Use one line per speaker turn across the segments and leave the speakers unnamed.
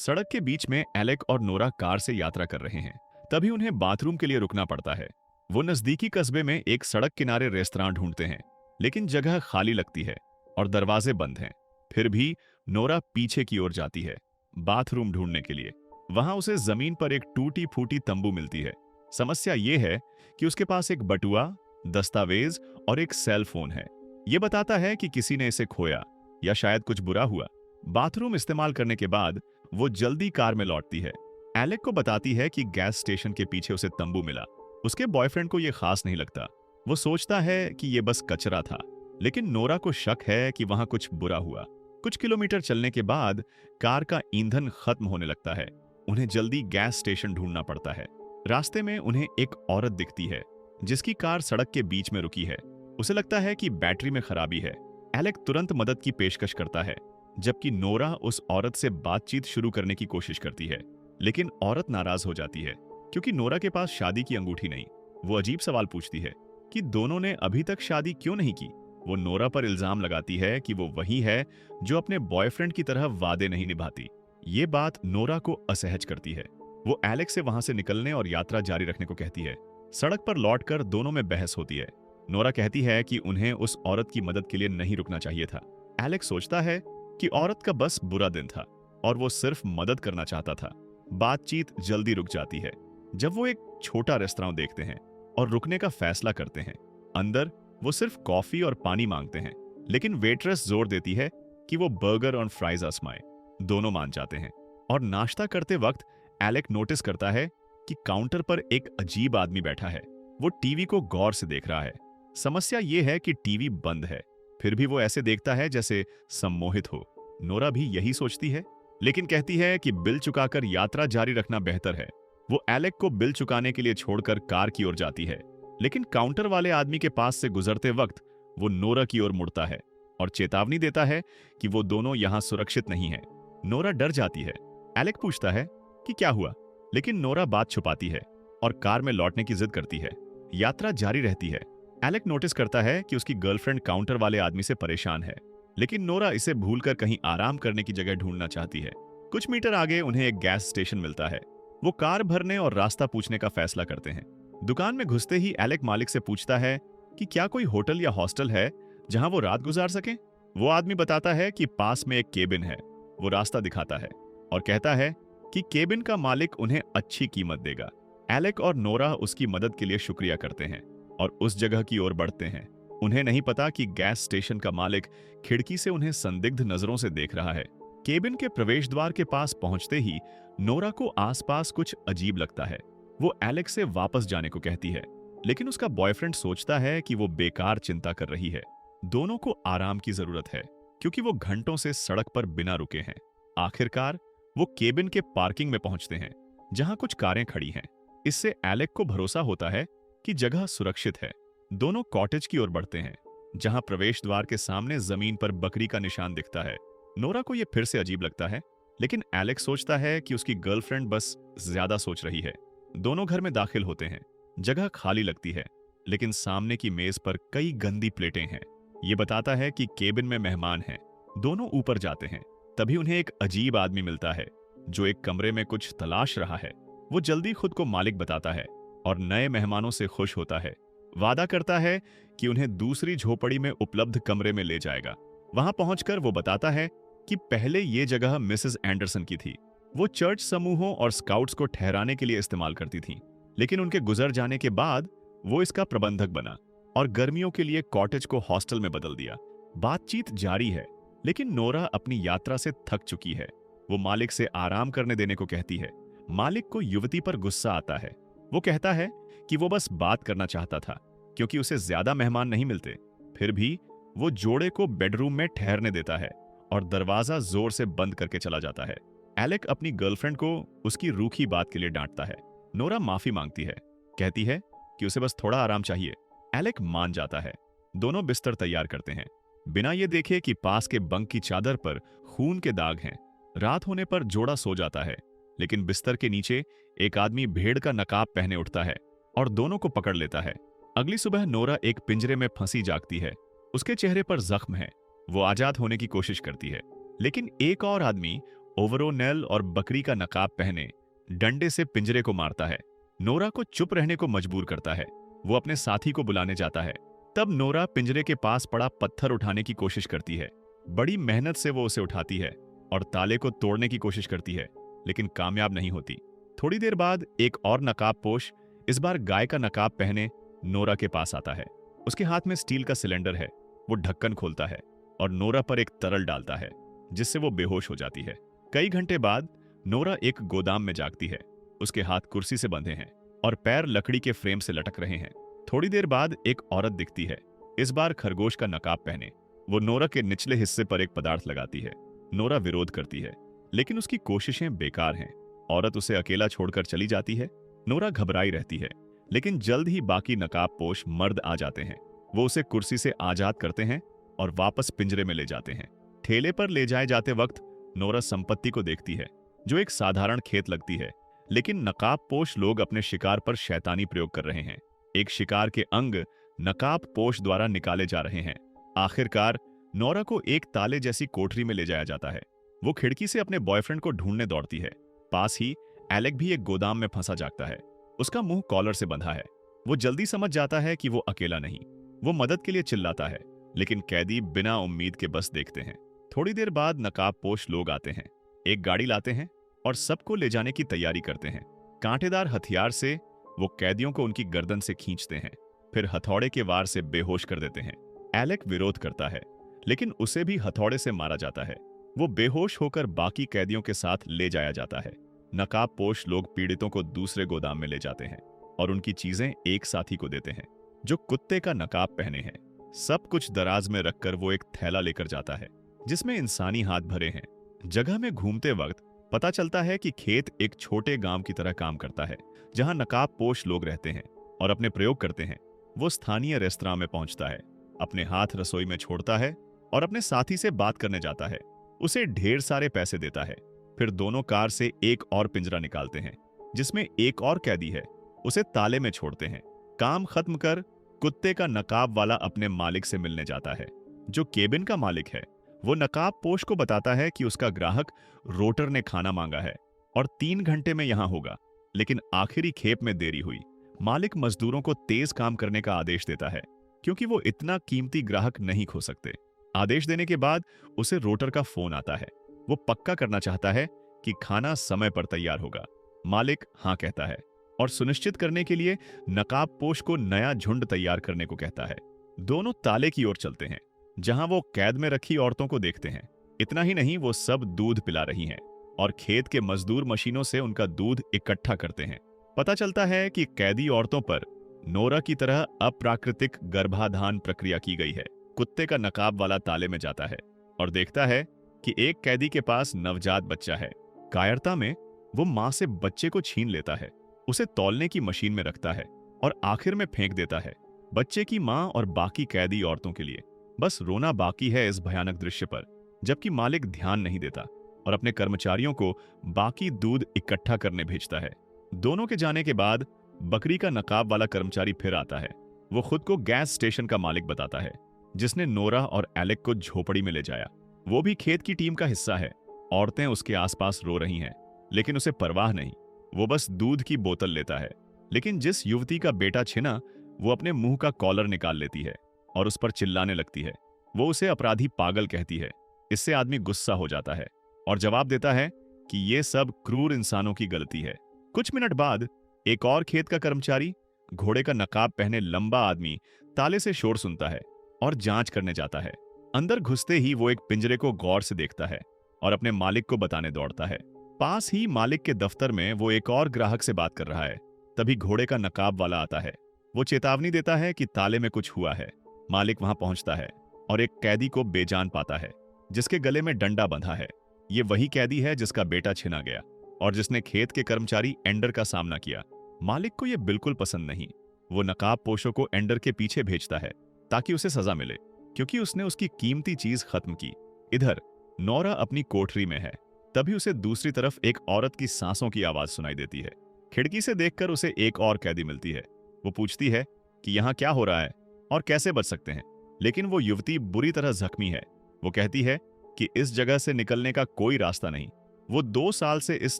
सड़क के बीच में एलेक और नोरा कार से यात्रा कर रहे हैं। तभी उन्हें बाथरूम के लिए रुकना पड़ता है। वो नजदीकी कस्बे में एक सड़क किनारे रेस्तरां ढूंढते हैं, लेकिन जगह खाली लगती है और दरवाजे बंद हैं। फिर भी नोरा पीछे की ओर जाती है, बाथरूम ढूंढने के लिए। वहां उसे जमीन पर एक टूटी फूटी तंबू मिलती है। समस्या ये है कि उसके पास एक बटुआ, दस्तावेज और एक सेल फोन है। ये बताता है कि किसी ने इसे खोया या शायद कुछ बुरा हुआ। बाथरूम इस्तेमाल करने के बाद वो जल्दी कार में लौटती है। एलेक को बताती है कि गैस स्टेशन के पीछे उसे तंबू मिला। उसके बॉयफ्रेंड को यह खास नहीं लगता। वो सोचता है कि यह बस कचरा था, लेकिन नोरा को शक है कि वहां कुछ बुरा हुआ। कुछ किलोमीटर चलने के बाद कार का ईंधन खत्म होने लगता है। उन्हें जल्दी गैस स्टेशन ढूंढना पड़ता है। रास्ते में उन्हें एक औरत दिखती है जिसकी कार सड़क के बीच में रुकी है। उसे लगता है कि बैटरी में खराबी है। एलेक तुरंत मदद की पेशकश करता है, जबकि नोरा उस औरत से बातचीत शुरू करने की कोशिश करती है। लेकिन औरत नाराज हो जाती है क्योंकि नोरा के पास शादी की अंगूठी नहीं। वो अजीब सवाल पूछती है कि दोनों ने अभी तक शादी क्यों नहीं की। वो नोरा पर इल्जाम लगाती है कि वो वही है जो अपने बॉयफ्रेंड की तरह वादे नहीं निभाती। ये बात नोरा को असहज करती है। वो एलेक से वहां से निकलने और यात्रा जारी रखने को कहती है। सड़क पर लौटकर दोनों में बहस होती है। नोरा कहती है कि उन्हें उस औरत की मदद के लिए नहीं रुकना चाहिए था। एलेक सोचता है कि औरत का बस बुरा दिन था और वो सिर्फ मदद करना चाहता था। बातचीत जल्दी रुक जाती है जब वो एक छोटा रेस्तरां देखते हैं और रुकने का फैसला करते हैं। अंदर वो सिर्फ कॉफी और पानी मांगते हैं, लेकिन वेट्रेस जोर देती है कि वो बर्गर और फ्राइज आजमाए। दोनों मान जाते हैं और नाश्ता करते वक्त एलेक नोटिस करता है कि काउंटर पर एक अजीब आदमी बैठा है। वो टीवी को गौर से देख रहा है। समस्या ये है कि टीवी बंद है, फिर भी वो ऐसे देखता है जैसे सम्मोहित हो। नोरा भी यही सोचती है, लेकिन कहती है कि बिल चुकाकर यात्रा जारी रखना बेहतर है। वो एलेक को बिल चुकाने के लिए छोड़कर कार की ओर जाती है, लेकिन काउंटर वाले आदमी के पास से गुजरते वक्त वो नोरा की ओर मुड़ता है और चेतावनी देता है कि वो दोनों यहां सुरक्षित नहीं है। नोरा डर जाती है। एलेक पूछता है कि क्या हुआ, लेकिन नोरा बात छुपाती है और कार में लौटने की जिद करती है। यात्रा जारी रहती है। एलेक नोटिस करता है कि उसकी गर्लफ्रेंड काउंटर वाले आदमी से परेशान है, लेकिन नोरा इसे भूलकर कहीं आराम करने की जगह ढूंढना चाहती है। कुछ मीटर आगे उन्हें एक गैस स्टेशन मिलता है। वो कार भरने और रास्ता पूछने का फैसला करते हैं। दुकान में घुसते ही एलेक मालिक से पूछता है कि क्या कोई होटल या हॉस्टल है जहां वो रात गुजार सके। वो आदमी बताता है कि पास में एक केबिन है। वो रास्ता दिखाता है और कहता है कि केबिन का मालिक उन्हें अच्छी कीमत देगा। एलेक और नोरा उसकी मदद के लिए शुक्रिया करते हैं और उस जगह की ओर बढ़ते हैं। उन्हें नहीं पता कि गैस स्टेशन का मालिक खिड़की से उन्हें संदिग्ध नजरों से देख रहा है। केबिन के प्रवेश द्वार के पास पहुंचते ही नोरा को आसपास कुछ अजीब लगता है। वो एलेक से वापस जाने को कहती है, लेकिन उसका बॉयफ्रेंड सोचता है कि वो बेकार चिंता कर रही है। दोनों को आराम की जरूरत है क्योंकि वो घंटों से सड़क पर बिना रुके हैं। आखिरकार वो केबिन के पार्किंग में पहुंचते हैं जहां कुछ कारें खड़ी हैं। इससे एलेक को भरोसा होता है कि जगह सुरक्षित है। दोनों कॉटेज की ओर बढ़ते हैं जहां प्रवेश द्वार के सामने जमीन पर बकरी का निशान दिखता है। नोरा को यह फिर से अजीब लगता है, लेकिन एलेक सोचता है कि उसकी गर्लफ्रेंड बस ज्यादा सोच रही है। दोनों घर में दाखिल होते हैं। जगह खाली लगती है, लेकिन सामने की मेज पर कई गंदी प्लेटें हैं। ये बताता है कि केबिन में मेहमान हैं। दोनों ऊपर जाते हैं। तभी उन्हें एक अजीब आदमी मिलता है जो एक कमरे में कुछ तलाश रहा है। वो जल्दी खुद को मालिक बताता है और नए मेहमानों से खुश होता है। वादा करता है कि उन्हें दूसरी झोपड़ी में उपलब्ध कमरे में ले जाएगा। वहां पहुंचकर वो बताता है कि पहले ये जगह मिसेस एंडरसन की थी। वो चर्च समूहों और स्काउट्स को ठहराने के लिए इस्तेमाल करती थी, लेकिन उनके गुजर जाने के बाद वो इसका प्रबंधक बना और गर्मियों के लिए कॉटेज को हॉस्टल में बदल दिया। बातचीत जारी है, लेकिन नोरा अपनी यात्रा से थक चुकी है। वो मालिक से आराम करने देने को कहती है। मालिक को युवती पर गुस्सा आता है। वो कहता है कि वो बस बात करना चाहता था क्योंकि उसे ज्यादा मेहमान नहीं मिलते। फिर भी वो जोड़े को बेडरूम में ठहरने देता है और दरवाजा जोर से बंद करके चला जाता है। एलेक अपनी गर्लफ्रेंड को उसकी रूखी बात के लिए डांटता है। नोरा माफी मांगती है, कहती है कि उसे बस थोड़ा आराम चाहिए। एलेक मान जाता है। दोनों बिस्तर तैयार करते हैं, बिना ये देखे कि पास के बंक की चादर पर खून के दाग हैं। रात होने पर जोड़ा सो जाता है, लेकिन बिस्तर के नीचे एक आदमी भेड़ का नकाब पहने उठता है और दोनों को पकड़ लेता है। अगली सुबह नोरा एक पिंजरे में फंसी जागती है। उसके चेहरे पर जख्म है। वो आजाद होने की कोशिश करती है, लेकिन एक और आदमी ओवरोनेल और बकरी का नकाब पहने डंडे से पिंजरे को मारता है। नोरा को चुप रहने को मजबूर करता है। वो अपने साथी को बुलाने जाता है। तब नोरा पिंजरे के पास पड़ा पत्थर उठाने की कोशिश करती है। बड़ी मेहनत से वो उसे उठाती है और ताले को तोड़ने की कोशिश करती है, लेकिन कामयाब नहीं होती। थोड़ी देर बाद एक और नकाबपोश, इस बार गाय का नकाब पहने, नोरा के पास आता है। उसके हाथ में स्टील का सिलेंडर है। वो ढक्कन खोलता है और नोरा पर एक तरल डालता है, जिससे वो बेहोश हो जाती है। कई घंटे बाद नोरा एक गोदाम में जागती है। उसके हाथ कुर्सी से बंधे हैं और पैर लकड़ी के फ्रेम से लटक रहे हैं। थोड़ी देर बाद एक औरत दिखती है, इस बार खरगोश का नकाब पहने। वो नोरा के निचले हिस्से पर एक पदार्थ लगाती है। नोरा विरोध करती है, लेकिन उसकी कोशिशें बेकार हैं। औरत उसे अकेला छोड़कर चली जाती है। नोरा घबराई रहती है, लेकिन जल्द ही बाकी नकाबपोश मर्द आ जाते हैं। वो उसे कुर्सी से आजाद करते हैं और वापस पिंजरे में ले जाते हैं। ठेले पर ले जाए जाते वक्त नोरा संपत्ति को देखती है, जो एक साधारण खेत लगती है, लेकिन नकाबपोश लोग अपने शिकार पर शैतानी प्रयोग कर रहे हैं। एक शिकार के अंग नकाबपोश द्वारा निकाले जा रहे हैं। आखिरकार नोरा को एक ताले जैसी कोठरी में ले जाया जाता है। वो खिड़की से अपने बॉयफ्रेंड को ढूंढने दौड़ती है। पास ही एलेक भी एक गोदाम में फंसा जागता है। उसका मुंह कॉलर से बंधा है। वो जल्दी समझ जाता है कि वो अकेला नहीं। वो मदद के लिए चिल्लाता है, लेकिन कैदी बिना उम्मीद के बस देखते हैं। थोड़ी देर बाद नकाबपोश लोग आते हैं, एक गाड़ी लाते हैं और सबको ले जाने की तैयारी करते हैं। कांटेदार हथियार से वो कैदियों को उनकी गर्दन से खींचते हैं, फिर हथौड़े के वार से बेहोश कर देते हैं। एलेक विरोध करता है, लेकिन उसे भी हथौड़े से मारा जाता है। वो बेहोश होकर बाकी कैदियों के साथ ले जाया जाता है। नकाबपोश लोग पीड़ितों को दूसरे गोदाम में ले जाते हैं और उनकी चीजें एक साथी को देते हैं, जो कुत्ते का नकाब पहने हैं। सब कुछ दराज में रखकर वो एक थैला लेकर जाता है, जिसमें इंसानी हाथ भरे हैं। जगह में घूमते वक्त पता चलता है कि खेत एक छोटे गांव की तरह काम करता है, जहां नकाबपोश लोग रहते हैं और अपने प्रयोग करते हैं। वो स्थानीय रेस्तरां में पहुंचता है, अपने हाथ रसोई में छोड़ता है और अपने साथी से बात करने जाता है। उसे ढेर सारे पैसे देता है। फिर दोनों कार से एक और पिंजरा निकालते हैं, जिसमें एक और कैदी है। उसे ताले में छोड़ते हैं। काम खत्म कर कुत्ते का नकाब वाला अपने मालिक से मिलने जाता है, जो केबिन का मालिक है। वो नकाबपोश को बताता है कि उसका ग्राहक रोटर ने खाना मांगा है और 3 घंटे में यहां होगा, लेकिन आखिरी खेप में देरी हुई। मालिक मजदूरों को तेज काम करने का आदेश देता है, क्योंकि वो इतना कीमती ग्राहक नहीं खो सकते। आदेश देने के बाद उसे रोटर का फोन आता है। वो पक्का करना चाहता है कि खाना समय पर तैयार होगा। मालिक हाँ कहता है और सुनिश्चित करने के लिए नकाबपोश को नया झुंड तैयार करने को कहता है। दोनों ताले की ओर चलते हैं, जहां वो कैद में रखी औरतों को देखते हैं। इतना ही नहीं, वो सब दूध पिला रही हैं और खेत के मजदूर मशीनों से उनका दूध इकट्ठा करते हैं। पता चलता है कि कैदी औरतों पर नोरा की तरह अप्राकृतिक गर्भाधान प्रक्रिया की गई है। कुत्ते का नकाब वाला ताले में जाता है और देखता है कि एक कैदी के पास नवजात बच्चा है। कायरता में वो मां से बच्चे को छीन लेता है, उसे तौलने की मशीन में रखता है और आखिर में फेंक देता है। बच्चे की मां और बाकी कैदी औरतों के लिए बस रोना बाकी है इस भयानक दृश्य पर, जबकि मालिक ध्यान नहीं देता और अपने कर्मचारियों को बाकी दूध इकट्ठा करने भेजता है। दोनों के जाने के बाद बकरी का नकाब वाला कर्मचारी फिर आता है। वो खुद को गैस स्टेशन का मालिक बताता है, जिसने नोरा और एलेक को झोपड़ी में ले जाया। वो भी खेत की टीम का हिस्सा है। औरतें उसके आसपास रो रही हैं, लेकिन उसे परवाह नहीं। वो बस दूध की बोतल लेता है, लेकिन जिस युवती का बेटा छिना, वो अपने मुंह का कॉलर निकाल लेती है और उस पर चिल्लाने लगती है। वो उसे अपराधी पागल कहती है। इससे आदमी गुस्सा हो जाता है और जवाब देता है कि ये सब क्रूर इंसानों की गलती है। कुछ मिनट बाद एक और खेत का कर्मचारी, घोड़े का नकाब पहने लंबा आदमी, ताले से शोर सुनता है और जांच करने जाता है। अंदर घुसते ही वो एक पिंजरे को गौर से देखता है और अपने मालिक को बताने दौड़ता है। पास ही मालिक के दफ्तर में वो एक और ग्राहक से बात कर रहा है। तभी घोड़े का नकाब वाला आता है। वो चेतावनी देता है कि ताले में कुछ हुआ है। मालिक वहां पहुंचता है और एक कैदी को बेजान पाता है, जिसके गले में डंडा बंधा है। ये वही कैदी है जिसका बेटा छिना गया और जिसने खेत के कर्मचारी एंडर का सामना किया। मालिक को यह बिल्कुल पसंद नहीं। वो नकाबपोशों को एंडर के पीछे भेजता है ताकि उसे सजा मिले, क्योंकि उसने उसकी कीमती चीज खत्म की। इधर नोरा अपनी कोठरी में है। तभी उसे दूसरी तरफ एक औरत की सांसों की आवाज सुनाई देती है। खिड़की से देखकर उसे एक और कैदी मिलती है। वो पूछती है कि यहाँ क्या हो रहा है और कैसे बच सकते हैं, लेकिन वो युवती बुरी तरह जख्मी है। वो कहती है कि इस जगह से निकलने का कोई रास्ता नहीं। वो 2 साल से इस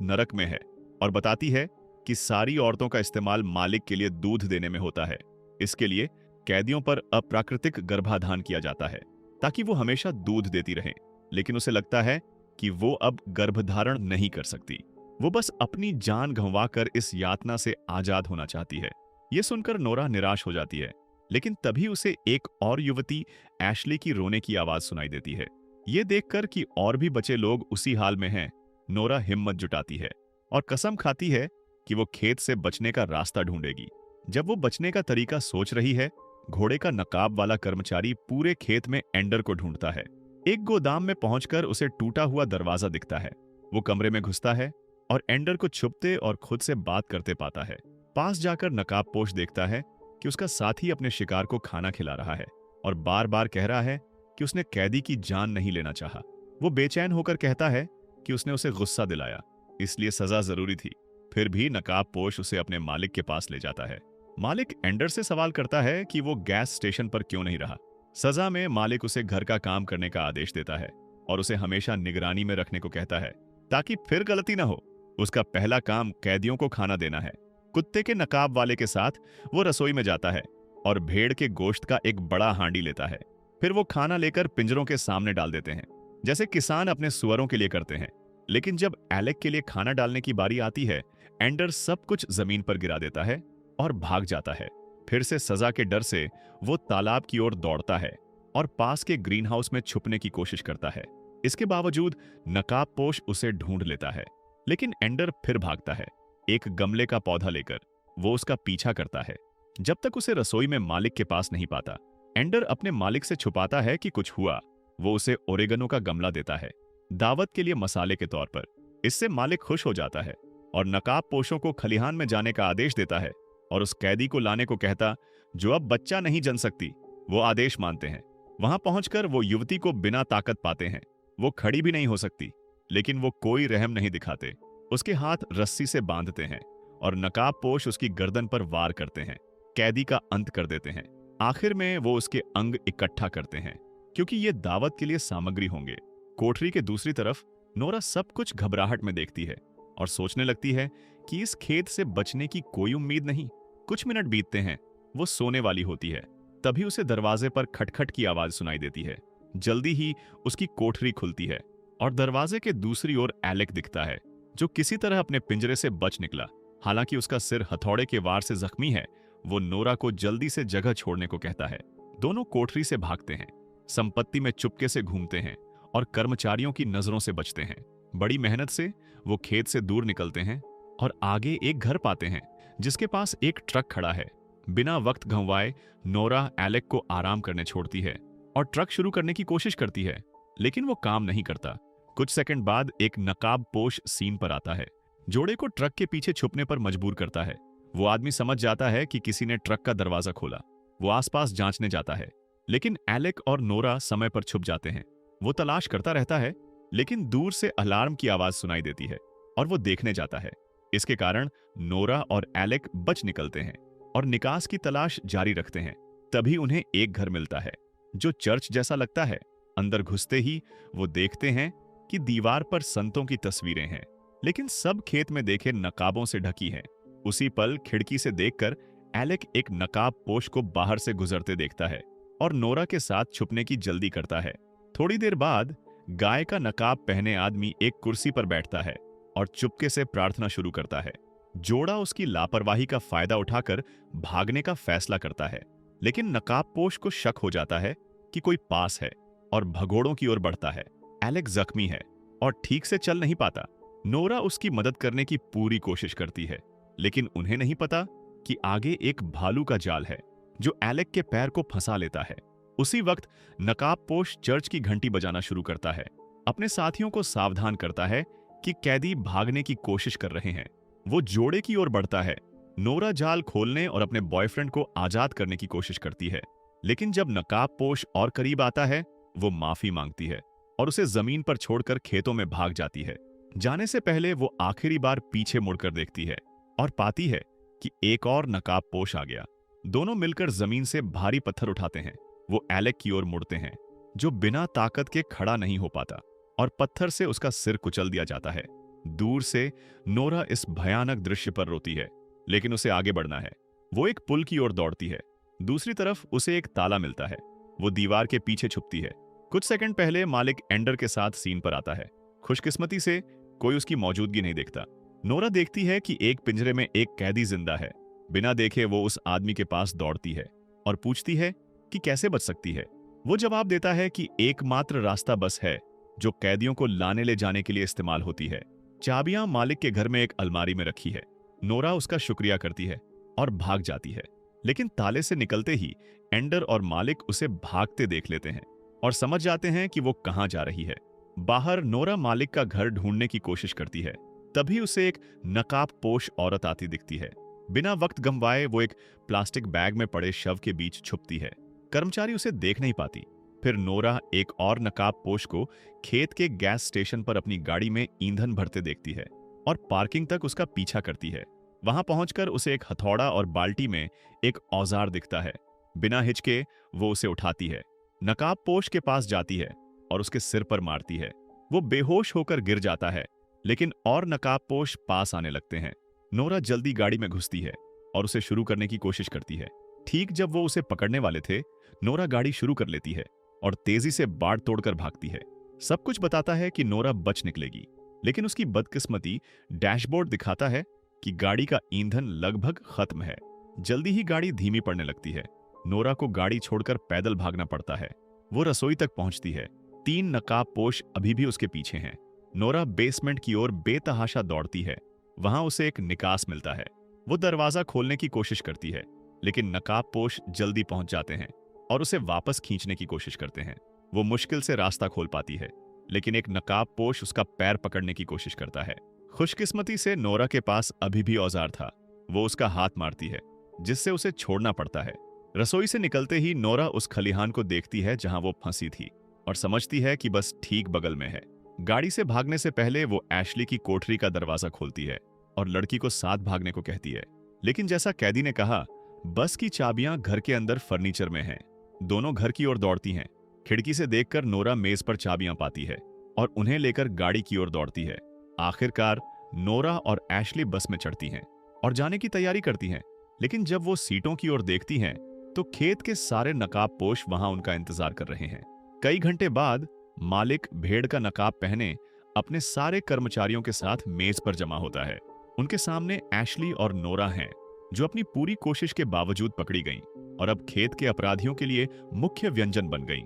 नरक में है और बताती है कि सारी औरतों का इस्तेमाल मालिक के लिए दूध देने में होता है। इसके लिए कैदियों पर अप्राकृतिक गर्भाधान किया जाता है ताकि वो हमेशा दूध देती रहें। लेकिन उसे लगता है कि वो अब गर्भधारण नहीं कर सकती। वो बस अपनी जान गंवाकर इस यातना से आजाद होना चाहती है। ये सुनकर नोरा निराश हो जाती है, लेकिन तभी उसे एक और युवती एशली की रोने की आवाज सुनाई देती है। ये देखकर कि और भी बचे लोग उसी हाल में हैं, नोरा हिम्मत जुटाती है और कसम खाती है कि वो खेत से बचने का रास्ता ढूंढेगी। जब वो बचने का तरीका सोच रही है, घोड़े का नकाब वाला कर्मचारी पूरे खेत में एंडर को ढूंढता है। एक गोदाम में पहुंचकर उसे टूटा हुआ दरवाजा दिखता है। वो कमरे में घुसता है और एंडर को छुपते और खुद से बात करते पाता है। पास जाकर नकाबपोश देखता है कि उसका साथी अपने शिकार को खाना खिला रहा है और बार बार कह रहा है कि उसने कैदी की जान नहीं लेना चाहा। वो बेचैन होकर कहता है कि उसने उसे गुस्सा दिलाया, इसलिए सजा जरूरी थी। फिर भी नकाबपोश उसे अपने मालिक के पास ले जाता है। मालिक एंडर से सवाल करता है कि वो गैस स्टेशन पर क्यों नहीं रहा। सजा में मालिक उसे घर का काम करने का आदेश देता है और उसे हमेशा निगरानी में रखने को कहता है ताकि फिर गलती ना हो। उसका पहला काम कैदियों को खाना देना है। कुत्ते के नकाब वाले के साथ वो रसोई में जाता है और भेड़ के गोश्त का एक बड़ा हांडी लेता है। फिर वो खाना लेकर पिंजरों के सामने डाल देते हैं, जैसे किसान अपने सुअरों के लिए करते हैं। लेकिन जब एलेक के लिए खाना डालने की बारी आती है, एंडर सब कुछ जमीन पर गिरा देता है और भाग जाता है। फिर से सजा के डर से वो तालाब की ओर दौड़ता है और पास के ग्रीन हाउस में छुपने की कोशिश करता है। इसके बावजूद नकाबपोश उसे ढूंढ लेता है, लेकिन एंडर फिर भागता है, एक गमले का पौधा लेकर। वो उसका पीछा करता है जब तक उसे रसोई में मालिक के पास नहीं पाता। एंडर अपने मालिक से छुपाता है कि कुछ हुआ। वो उसे ओरेगनो का गमला देता है, दावत के लिए मसाले के तौर पर। इससे मालिक खुश हो जाता है और नकाबपोशों को खलिहान में जाने का आदेश देता है और उस कैदी को लाने को कहता जो अब बच्चा नहीं जन सकती। वो आदेश मानते हैं। वहां पहुंचकर वो युवती को बिना ताकत पाते हैं। वो खड़ी भी नहीं हो सकती, लेकिन वो कोई रहम नहीं दिखाते। उसके हाथ रस्सी से बांधते हैं और नकाबपोश उसकी गर्दन पर वार करते हैं। कैदी का अंत कर देते हैं। आखिर में वो उसके अंग इकट्ठा करते हैं, क्योंकि ये दावत के लिए सामग्री होंगे। कोठरी के दूसरी तरफ नोरा सब कुछ घबराहट में देखती है और सोचने लगती है कि इस खेत से बचने की कोई उम्मीद नहीं। कुछ मिनट बीतते हैं, वो सोने वाली होती है। तभी उसे दरवाजे पर खटखट की आवाज सुनाई देती है। जल्दी ही उसकी कोठरी खुलती है और दरवाजे के दूसरी ओर एलेक दिखता है, जो किसी तरह अपने पिंजरे से बच निकला। हालांकि उसका सिर हथौड़े के वार से जख्मी है। वो नोरा को जल्दी से जगह छोड़ने को कहता है। दोनों कोठरी से भागते हैं, संपत्ति में चुपके से घूमते हैं और कर्मचारियों की नजरों से बचते हैं। बड़ी मेहनत से वो खेत से दूर निकलते हैं और आगे एक घर पाते हैं जिसके पास एक ट्रक खड़ा है। बिना वक्त गंवाए नोरा एलेक को आराम करने छोड़ती है और ट्रक शुरू करने की कोशिश करती है, लेकिन वो काम नहीं करता। कुछ सेकंड बाद एक नकाबपोश सीन पर आता है। जोड़े को ट्रक के पीछे छुपने पर मजबूर करता है। वो आदमी समझ जाता है कि किसी ने ट्रक का दरवाजा खोला। वो आसपास जांचने जाता है, लेकिन एलेक और नोरा समय पर छुप जाते हैं। वो तलाश करता रहता है, लेकिन दूर से अलार्म की आवाज सुनाई देती है और वो देखने जाता है। इसके कारण नोरा और एलेक बच निकलते हैं और निकास की तलाश जारी रखते हैं। तभी उन्हें एक घर मिलता है जो चर्च जैसा लगता है। अंदर घुसते ही वो देखते हैं कि दीवार पर संतों की तस्वीरें हैं, लेकिन सब खेत में देखे नकाबों से ढकी हैं। उसी पल खिड़की से देखकर एलेक एक नकाबपोश को बाहर से गुजरते देखता है और नोरा के साथ छुपने की जल्दी करता है। थोड़ी देर बाद गाय का नकाब पहने आदमी एक कुर्सी पर बैठता है और चुपके से प्रार्थना शुरू करता है। जोड़ा उसकी लापरवाही का फायदा उठाकर भागने का फैसला करता है, लेकिन नकाबपोश को शक हो जाता है कि कोई पास है और भगोड़ों की ओर बढ़ता है। एलेक जख्मी है और ठीक से चल नहीं पाता। नोरा उसकी मदद करने की पूरी कोशिश करती है, लेकिन उन्हें नहीं पता कि आगे एक भालू का जाल है जो एलेक के पैर को फंसा लेता है। उसी वक्त नकाबपोश चर्च की घंटी बजाना शुरू करता है। अपने साथियों को सावधान करता है कि कैदी भागने की कोशिश कर रहे हैं। वो जोड़े की ओर बढ़ता है। नोरा जाल खोलने और अपने बॉयफ्रेंड को आजाद करने की कोशिश करती है, लेकिन जब नकाबपोश और करीब आता है, वो माफी मांगती है और उसे जमीन पर छोड़कर खेतों में भाग जाती है। जाने से पहले वो आखिरी बार पीछे मुड़कर देखती है और पाती है कि एक और नकाबपोश आ गया। दोनों मिलकर जमीन से भारी पत्थर उठाते हैं। वो एलेक की ओर मुड़ते हैं, जो बिना ताकत के खड़ा नहीं हो पाता, और पत्थर से उसका सिर कुचल दिया जाता है। दूर से नोरा इस भयानक दृश्य पर रोती है, लेकिन उसे आगे बढ़ना है। वो एक पुल की ओर दौड़ती है। दूसरी तरफ उसे एक ताला मिलता है। वो दीवार के पीछे छुपती है। कुछ सेकंड पहले मालिक एंडर के साथ सीन पर आता है। खुशकिस्मती से कोई उसकी मौजूदगी नहीं देखता। नोरा देखती है कि एक पिंजरे में एक कैदी जिंदा है। बिना देखे वो उस आदमी के पास दौड़ती है और पूछती है कि कैसे बच सकती है। वो जवाब देता है कि एकमात्र रास्ता बस है जो कैदियों को लाने ले जाने के लिए इस्तेमाल होती है। चाबियां मालिक के घर में एक अलमारी में रखी है। नोरा उसका शुक्रिया करती है और भाग जाती है, लेकिन ताले से निकलते ही एंडर और मालिक उसे भागते देख लेते हैं और समझ जाते हैं कि वो कहां जा रही है। बाहर नोरा मालिक का घर ढूंढने की कोशिश करती है। तभी उसे एक नकाबपोश औरत आती दिखती है। बिना वक्त गंवाए वो एक प्लास्टिक बैग में पड़े शव के बीच छुपती है। कर्मचारी उसे देख नहीं पाती। फिर नोरा एक और नकाबपोश को खेत के गैस स्टेशन पर अपनी गाड़ी में ईंधन भरते देखती है और पार्किंग तक उसका पीछा करती है। वहां पहुंचकर उसे एक हथौड़ा और बाल्टी में एक औजार दिखता है। बिना हिचके वो उसे उठाती है, नकाबपोश के पास जाती है और उसके सिर पर मारती है। वो बेहोश होकर गिर जाता है, लेकिन और नकाबपोश पास आने लगते हैं। नोरा जल्दी गाड़ी में घुसती है और उसे शुरू करने की कोशिश करती है। ठीक जब वो उसे पकड़ने वाले थे, नोरा गाड़ी शुरू कर लेती है और तेजी से बाड़ तोड़कर भागती है। सब कुछ बताता है कि नोरा बच निकलेगी, लेकिन उसकी बदकिस्मती डैशबोर्ड दिखाता है कि गाड़ी का ईंधन लगभग खत्म है। जल्दी ही गाड़ी धीमी पड़ने लगती है। नोरा को गाड़ी छोड़कर पैदल भागना पड़ता है। वो रसोई तक पहुंचती है। 3 नकाबपोश अभी भी उसके पीछे हैं। नोरा बेसमेंट की ओर बेतहाशा दौड़ती है। वहां उसे एक निकास मिलता है। वो दरवाजा खोलने की कोशिश करती है, लेकिन नकाबपोश जल्दी पहुंच जाते हैं और उसे वापस खींचने की कोशिश करते हैं। वो मुश्किल से रास्ता खोल पाती है, लेकिन एक नकाबपोश उसका पैर पकड़ने की कोशिश करता है। खुशकिस्मती से नोरा के पास अभी भी औजार था। वो उसका हाथ मारती है, जिससे उसे छोड़ना पड़ता है। रसोई से निकलते ही नोरा उस खलिहान को देखती है जहां वो फंसी थी और समझती है कि बस ठीक बगल में है। गाड़ी से भागने से पहले वो एशली की कोठरी का दरवाजा खोलती है और लड़की को साथ भागने को कहती है, लेकिन जैसा कैदी ने कहा, बस की चाबियां घर के अंदर फर्नीचर में हैं। दोनों घर की ओर दौड़ती हैं। खिड़की से देखकर नोरा मेज पर चाबियां पाती है और उन्हें लेकर गाड़ी की ओर दौड़ती है। आखिरकार नोरा और एशली बस में चढ़ती हैं और जाने की तैयारी करती हैं, लेकिन जब वो सीटों की ओर देखती हैं तो खेत के सारे नकाबपोश वहां उनका इंतजार कर रहे हैं। कई घंटे बाद मालिक भेड़ का नकाब पहने अपने सारे कर्मचारियों के साथ मेज पर जमा होता है। उनके सामने एशली और नोरा हैं, जो अपनी पूरी कोशिश के बावजूद पकड़ी गईं और अब खेत के अपराधियों के लिए मुख्य व्यंजन बन गईं।